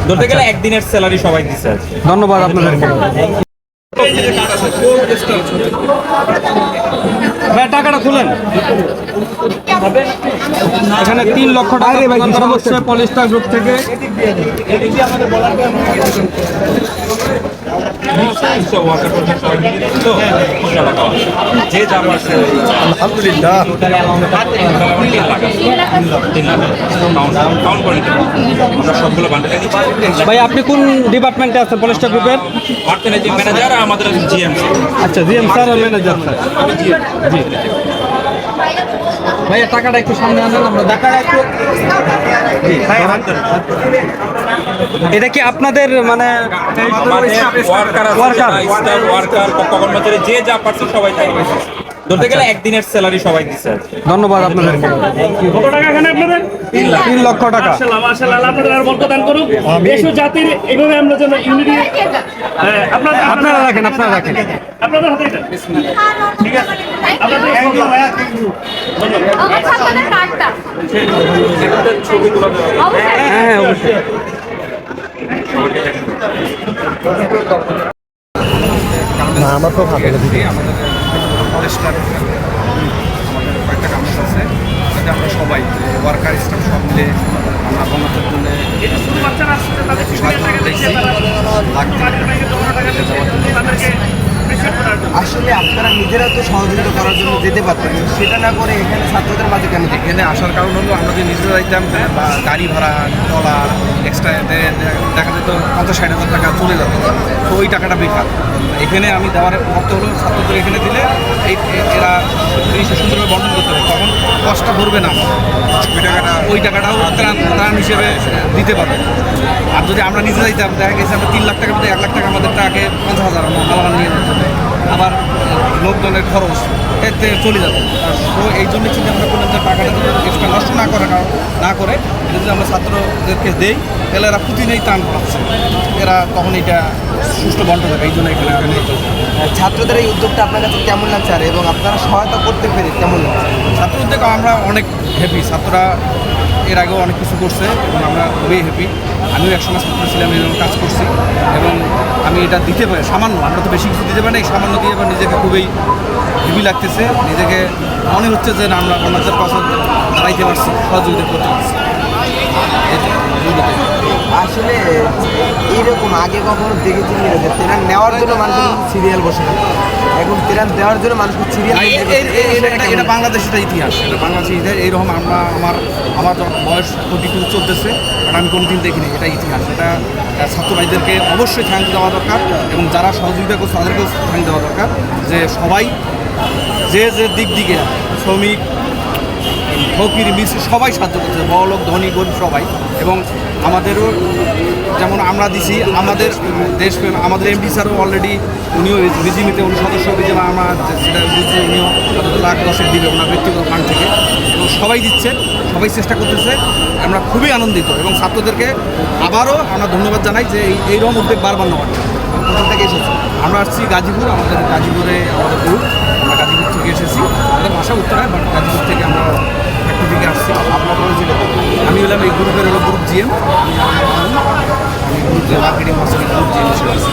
ধরতে গেলে একদিনের স্যালারি সবাই দিচ্ছে। ধন্যবাদ আপনাদেরকে। ভাই টাকাটা খুলেন। এখানে 3 লক্ষ টাকা করা হচ্ছে পলিস্টার গ্রুপ থেকে। যে যা পারছে আলহামদুলিল্লাহ। আমরা সবগুলো বান্ডেলে দিচ্ছি। ভাই আপনি কোন ডিপার্টমেন্টে আছেন পলিস্টার গ্রুপের? অর্থনীতি ম্যানেজার আর আমাদের জিএমসি। আচ্ছা জিএম স্যার আর ম্যানেজার স্যার। জি ভাইয়া টাকাটা একটু সামনে আনেন, আমরা টাকাটা একটু। এটা কি আপনাদের মানে ওয়ার্কার কর্মচারী যে যা পারছে সবাই তাই ধরতে গেলে একদিনের স্যালারি সবাই দিচ্ছে। ধন্যবাদ আপনাদেরকে। কত টাকা এখানে আপনাদের? 3 লক্ষ টাকা। মাশাআল্লাহ মাশাআল্লাহ, আল্লাহ আপনাদের আর বরকত দান করুক। দেশ ও জাতির এইভাবে আমরা যেন ইউনিটি আপনারা রাখেন, আপনারা রাখেন। আপনাদের হাতে এটা। ঠিক আছে, আপনাদের আমার ছাত্রদের কার্ডটা ছবি তুলে হ্যাঁ অবশ্যই। না আমার তো ভালো লাগে। আমাদের ফরেস্টার আমাদের কয়েকটা কাগজ আছে, যাতে আমরা সবাই ওয়ার্কার স্টাফ সব মিলে আমরা গণতন্ত্রের জন্য বাচ্চারা আসছে তাদের শিক্ষার টাকা দিচ্ছে, তাদেরকে appreciate করার জন্য। আসলে আপনারা নিজেরা তো সহযোগিতা করার জন্য যেতে পারতেন, সেটা না করে এখানে ছাত্রদের মাঝে কেন যেতে? এখানে আসার কারণ হলো আমরা যে নিজেরা যাইতাম বা গাড়ি ভাড়া টলা এক্সট্রা দেখা যেত 50-60 হাজার টাকা চলে যেত, তো ওই টাকাটা বেকার। এখানে আমি দেওয়ার অর্থ হলো ছাত্রদের এখানে দিলে এরা জিনিসটা সুন্দরভাবে বন্টন করতে হবে, তখন কষ্টটা ভরবে না, ওই টাকাটাও ত্রাণ হিসেবে দিতে পারবে। আর যদি আমরা নিজে যাইতাম, দেখা গেছে আমরা 3 লাখ টাকা মধ্যে 1 লাখ টাকা আমাদের টাকা 50,000 মালামাল নিয়ে যেতে হবে, আবার লোকজনের খরচ এতে চলে যাবে। তো এই জন্য চিন্তা আমরা করলাম যে টাকাটা এক্সট্রা নষ্ট না করে এটা যদি আমরা ছাত্রদেরকে দেই, তাহলে এরা প্রতিদিনই ত্রাণ পাচ্ছে, এরা তখন এটা সুষ্ঠু বন্টন হবে। এই জন্য এখানে ছাত্রদের এই উদ্যোগটা আপনার কাছে কেমন লাগছে আর এবং আপনারা সহায়তা করতে পেরে কেমন লাগছে? ছাত্রদের আমরা অনেক হ্যাপি। ছাত্ররা এর আগেও অনেক কিছু করছে এবং আমরা খুবই হ্যাপি। আমিও একসঙ্গে ছাত্র ছিলাম, এরকম কাজ করছি এবং আমি এটা দিতে পারি সামান্য, আমরা তো বেশি কিছু দিতে পারি না, এই সামান্য দিয়ে এবার নিজেকে খুবই হেভি লাগতেছে, নিজেকে মনে হচ্ছে যে না আমরা অন্যদের পাশে দাঁড়াইতে পারছি, সহযোগিতা করতে পারছি। আসলে এইরকম আগে কখনো দেখেছি যে ট্রেন নেওয়ার জন্য মানুষ সিরিয়াল বসে না, এখন ট্রেন দেওয়ার জন্য মানুষকে সিরিয়াল। এটা বাংলাদেশের ইতিহাস, এটা বাংলাদেশের ইতিহাস। এইরকম আমার বয়স 42 চলতেছে, কারণ আমি কোনো দিন দেখিনি। এটা ইতিহাস, এটা ছাত্র ভাইদেরকে অবশ্যই থ্যাঙ্ক দেওয়া দরকার এবং যারা সহযোগিতা করছে তাদেরকেও থ্যাঙ্ক দেওয়া দরকার, যে সবাই যে দিক দিকে শ্রমিক ফকির মিশ্র সবাই সাহায্য করছে, বড়লোক ধনী গরিব সবাই। এবং আমাদেরও যেমন আমরা দিছি, আমাদের দেশপ্রেম, আমাদের এমপি স্যারও অলরেডি উনিও বিজিমিতে উনি সদস্য বিজেপি, আমরা যেটা বুঝছি উনিও লাখ 10 দিবে ওনার ব্যক্তিগত ফান্ড থেকে, এবং সবাই দিচ্ছে, সবাই চেষ্টা করতেছে। আমরা খুবই আনন্দিত এবং ছাত্রদেরকে আবারও আমরা ধন্যবাদ জানাই যে এইরকম উদ্যোগ বারবার নেওয়ার। কোথা থেকে এসেছে? আমরা আসছি গাজীপুর, আমাদের গাজীপুরে আমাদের গ্রুপ, আমরা গাজীপুর থেকে এসেছি, আমাদের বাসা উত্তরায়, বাট গাজীপুর থেকে আমরা ফ্যাক্টরি থেকে আসছি। আপনার পরিচিত? আমি হলাম এই গ্রুপের গ্রুপ জিএম, আমি গ্রুপ যে মার্কেটিং গ্রুপ জিএম হিসেবে আছি।